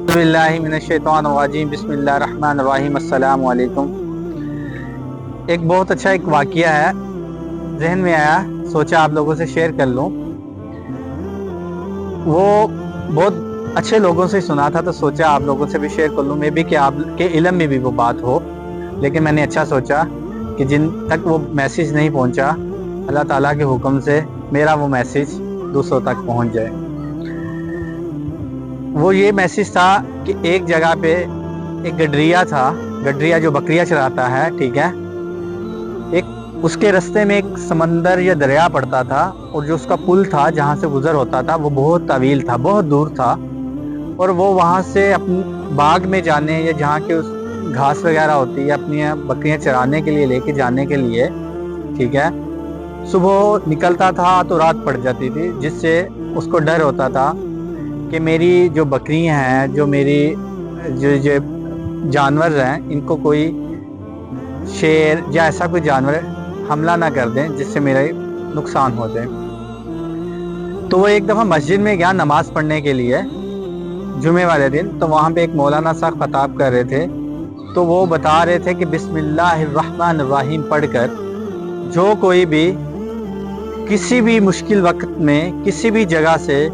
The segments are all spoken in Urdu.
باللہ من الشیطان الرجیم بسم اللہ الرحمن الرحیم السلام علیکم۔ ایک بہت اچھا ایک واقعہ ہے، ذہن میں آیا، سوچا آپ لوگوں سے شیئر کر لوں۔ وہ بہت اچھے لوگوں سے سنا تھا تو سوچا آپ لوگوں سے بھی شیئر کر لوں، میں بھی کہ آپ کے علم میں بھی وہ بات ہو، لیکن میں نے اچھا سوچا کہ جن تک وہ میسیج نہیں پہنچا، اللہ تعالیٰ کے حکم سے میرا وہ میسیج دوسروں تک پہنچ جائے۔ وہ یہ میسیج تھا کہ ایک جگہ پہ ایک گڈریا تھا، گڈریا جو بکریاں چراتا ہے، ٹھیک ہے، ایک اس کے رستے میں ایک سمندر یا دریا پڑتا تھا، اور جو اس کا پل تھا جہاں سے گزر ہوتا تھا وہ بہت طویل تھا، بہت دور تھا، اور وہ وہاں سے اپنے باغ میں جانے یا جہاں کے اس گھاس وغیرہ ہوتی ہے اپنی بکریاں چرانے کے لیے لے کے جانے کے لیے، ٹھیک ہے، صبح نکلتا تھا تو رات پڑ جاتی تھی، جس سے اس کو ڈر ہوتا تھا کہ میری جو بکریاں ہیں، جو میری جو جانور ہیں، ان کو کوئی شیر یا ایسا کوئی جانور حملہ نہ کر دیں جس سے میرا نقصان ہو جائے۔ تو وہ ایک دفعہ مسجد میں گیا نماز پڑھنے کے لیے جمعے والے دن، تو وہاں پہ ایک مولانا صاحب خطاب کر رہے تھے، تو وہ بتا رہے تھے کہ بسم اللہ الرحمن الرحیم پڑھ کر جو کوئی بھی کسی بھی مشکل وقت میں کسی بھی جگہ سے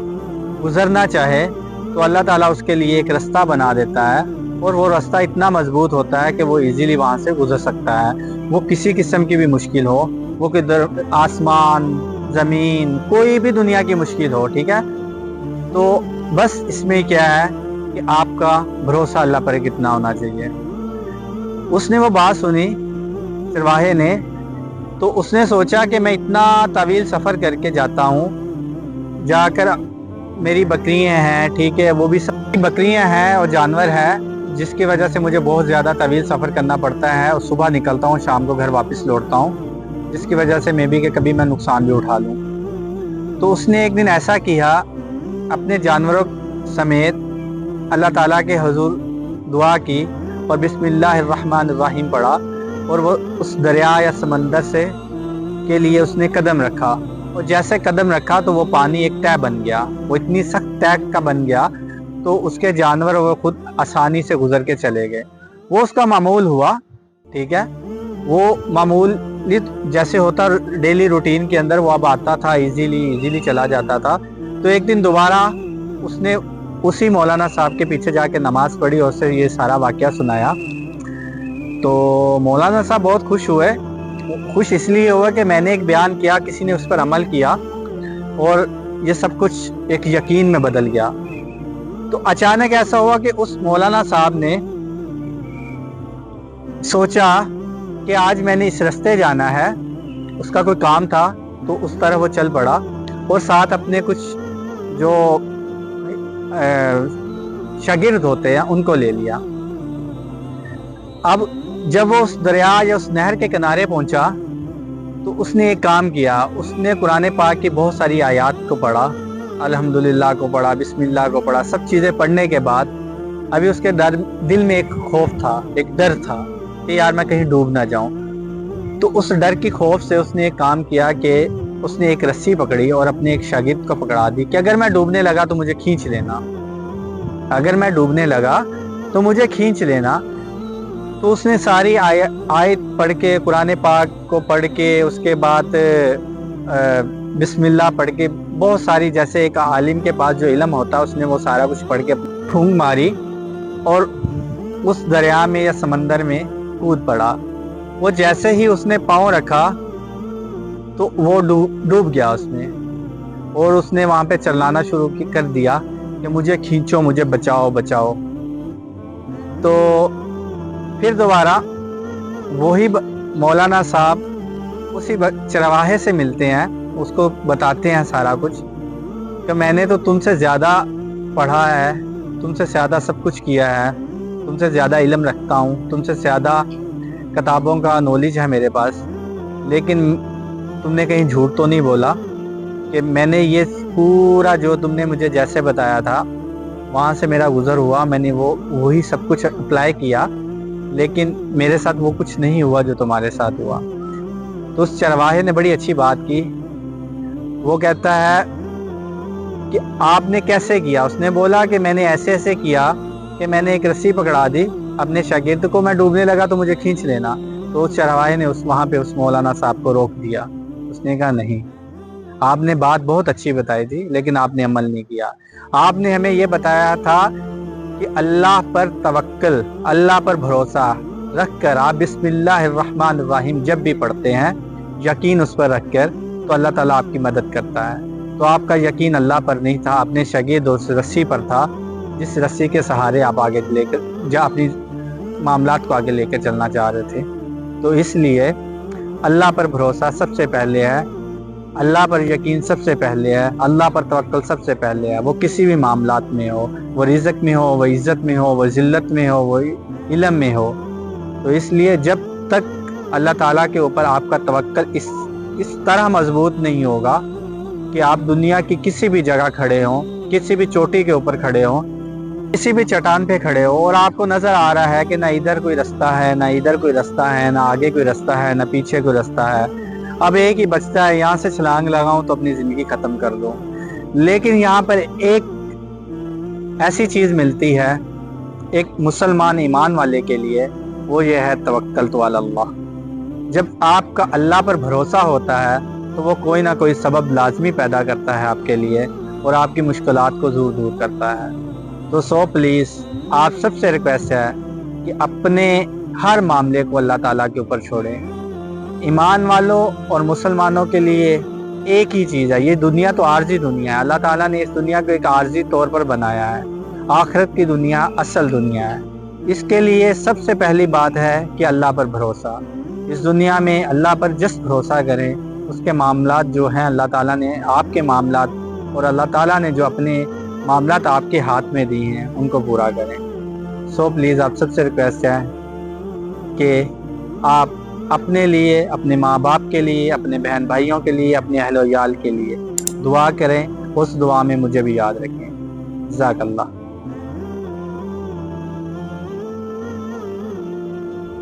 گزرنا چاہے تو اللہ تعالیٰ اس کے لیے ایک رستہ بنا دیتا ہے، اور وہ رستہ اتنا مضبوط ہوتا ہے کہ وہ ایزیلی وہاں سے گزر سکتا ہے، وہ کسی قسم کی بھی مشکل ہو، وہ کدھر آسمان زمین کوئی بھی دنیا کی مشکل ہو، ٹھیک ہے۔ تو بس اس میں کیا ہے کہ آپ کا بھروسہ اللہ پر کتنا ہونا چاہیے۔ اس نے وہ بات سنی چرواہے نے، تو اس نے سوچا کہ میں اتنا طویل سفر کر کے جاتا ہوں، جا کر میری بکریاں ہیں، ٹھیک ہے، وہ بھی سب بکریاں ہیں اور جانور ہیں، جس کی وجہ سے مجھے بہت زیادہ طویل سفر کرنا پڑتا ہے، اور صبح نکلتا ہوں شام کو گھر واپس لوٹتا ہوں، جس کی وجہ سے میں بھی کہ کبھی میں نقصان بھی اٹھا لوں۔ تو اس نے ایک دن ایسا کیا، اپنے جانوروں سمیت اللہ تعالیٰ کے حضور دعا کی اور بسم اللہ الرحمن الرحیم پڑھا، اور وہ اس دریا یا سمندر سے کے لیے اس نے قدم رکھا، اور جیسے قدم رکھا تو وہ پانی ایک تہ بن گیا، وہ اتنی سخت تہ کا بن گیا تو اس کے جانور وہ خود آسانی سے گزر کے چلے گئے۔ وہ اس کا معمول ہوا، ٹھیک ہے، وہ معمول جیسے ہوتا ڈیلی روٹین کے اندر، وہ اب آتا تھا، ایزیلی چلا جاتا تھا۔ تو ایک دن دوبارہ اس نے اسی مولانا صاحب کے پیچھے جا کے نماز پڑھی اور اسے یہ سارا واقعہ سنایا، تو مولانا صاحب بہت خوش ہوئے۔ خوش اس لیے ہوا کہ میں نے ایک بیان کیا، کسی نے اس پر عمل کیا، اور یہ سب کچھ ایک یقین میں بدل گیا۔ تو اچانک ایسا ہوا کہ اس مولانا صاحب نے سوچا کہ آج میں نے اس رستے جانا ہے، اس کا کوئی کام تھا تو اس طرح وہ چل پڑا، اور ساتھ اپنے کچھ جو شاگرد ہوتے ہیں ان کو لے لیا۔ اب جب وہ اس دریا یا اس نہر کے کنارے پہنچا تو اس نے ایک کام کیا، اس نے قرآن پاک کی بہت ساری آیات کو پڑھا، الحمدللہ کو پڑھا، بسم اللہ کو پڑھا، سب چیزیں پڑھنے کے بعد ابھی اس کے دل میں ایک خوف تھا، ایک ڈر تھا کہ یار میں کہیں ڈوب نہ جاؤں۔ تو اس ڈر کی خوف سے اس نے ایک کام کیا کہ اس نے ایک رسی پکڑی اور اپنے ایک شاگرد کو پکڑا دی کہ اگر میں ڈوبنے لگا تو مجھے کھینچ لینا، اگر میں ڈوبنے لگا تو مجھے کھینچ لینا۔ تو اس نے ساری آیت پڑھ کے، قرآن پاک کو پڑھ کے، اس کے بعد بسم اللہ پڑھ کے، بہت ساری، جیسے ایک عالم کے پاس جو علم ہوتا ہے اس نے وہ سارا کچھ پڑھ کے پھونک ماری اور اس دریا میں یا سمندر میں کود پڑا۔ وہ جیسے ہی اس نے پاؤں رکھا تو وہ ڈوب گیا اس میں، اور اس نے وہاں پہ چلانا شروع کر دیا کہ مجھے کھینچو، مجھے بچاؤ بچاؤ۔ تو پھر دوبارہ وہی مولانا صاحب اسی چرواہے سے ملتے ہیں، اس کو بتاتے ہیں سارا کچھ کہ میں نے تو تم سے زیادہ پڑھا ہے، تم سے زیادہ سب کچھ کیا ہے، تم سے زیادہ علم رکھتا ہوں، تم سے زیادہ کتابوں کا نالج ہے میرے پاس، لیکن تم نے کہیں جھوٹ تو نہیں بولا کہ میں نے یہ پورا جو تم نے مجھے جیسے بتایا تھا وہاں سے میرا گزر ہوا، میں نے وہی سب کچھ اپلائی کیا، لیکن میرے ساتھ وہ کچھ نہیں ہوا جو تمہارے ساتھ ہوا۔ تو اس چرواہے نے بڑی اچھی بات کی، وہ کہتا ہے کہ آپ نے کیسے کیا؟ اس نے بولا کہ میں نے ایسے ایسے کیا کہ میں نے ایک رسی پکڑا دی اپنے شاگرد کو، میں ڈوبنے لگا تو مجھے کھینچ لینا۔ تو اس چرواہے نے وہاں پہ اس مولانا صاحب کو روک دیا۔ اس نے کہا نہیں، آپ نے بات بہت اچھی بتائی تھی لیکن آپ نے عمل نہیں کیا۔ آپ نے ہمیں یہ بتایا تھا کہ اللہ پر توکل، اللہ پر بھروسہ رکھ کر آپ بسم اللہ الرحمن الرحیم جب بھی پڑھتے ہیں، یقین اس پر رکھ کر، تو اللہ تعالیٰ آپ کی مدد کرتا ہے۔ تو آپ کا یقین اللہ پر نہیں تھا، اپنے شاگرد اس رسی پر تھا، جس رسی کے سہارے آپ آگے لے کر اپنی معاملات کو آگے لے کر چلنا چاہ رہے تھے۔ تو اس لیے اللہ پر بھروسہ سب سے پہلے ہے، اللہ پر یقین سب سے پہلے ہے، اللہ پر توکل سب سے پہلے ہے، وہ کسی بھی معاملات میں ہو، وہ رزق میں ہو، وہ عزت میں ہو، وہ ذلت میں ہو، وہ علم میں ہو۔ تو اس لیے جب تک اللہ تعالیٰ کے اوپر آپ کا توکل اس طرح مضبوط نہیں ہوگا کہ آپ دنیا کی کسی بھی جگہ کھڑے ہوں، کسی بھی چوٹی کے اوپر کھڑے ہوں، کسی بھی چٹان پہ کھڑے ہو، اور آپ کو نظر آ رہا ہے کہ نہ ادھر کوئی رستہ ہے، نہ ادھر کوئی رستہ ہے، نہ آگے کوئی رستہ ہے، نہ پیچھے کوئی رستہ ہے، اب ایک ہی بچتا ہے یہاں سے چھلانگ لگاؤں تو اپنی زندگی ختم کر دوں۔ لیکن یہاں پر ایک ایسی چیز ملتی ہے ایک مسلمان ایمان والے کے لیے، وہ یہ ہے توکلت علی اللہ۔ جب آپ کا اللہ پر بھروسہ ہوتا ہے تو وہ کوئی نہ کوئی سبب لازمی پیدا کرتا ہے آپ کے لیے، اور آپ کی مشکلات کو دور کرتا ہے۔ تو پلیز آپ سب سے ریکویسٹ ہے کہ اپنے ہر معاملے کو اللہ تعالیٰ کے اوپر چھوڑیں۔ ایمان والوں اور مسلمانوں کے لیے ایک ہی چیز ہے، یہ دنیا تو عارضی دنیا ہے، اللہ تعالیٰ نے اس دنیا کو ایک عارضی طور پر بنایا ہے، آخرت کی دنیا اصل دنیا ہے۔ اس کے لیے سب سے پہلی بات ہے کہ اللہ پر بھروسہ۔ اس دنیا میں اللہ پر جس بھروسہ کریں، اس کے معاملات جو ہیں اللہ تعالیٰ نے آپ کے معاملات، اور اللہ تعالیٰ نے جو اپنے معاملات آپ کے ہاتھ میں دی ہیں ان کو پورا کریں۔ پلیز آپ سب سے ریکویسٹ ہے کہ آپ اپنے لیے، اپنے ماں باپ کے لیے، اپنے بہن بھائیوں کے لیے، اپنے اہل و عیال کے لیے دعا کریں، اس دعا میں مجھے بھی یاد رکھیں۔ جزاک اللہ۔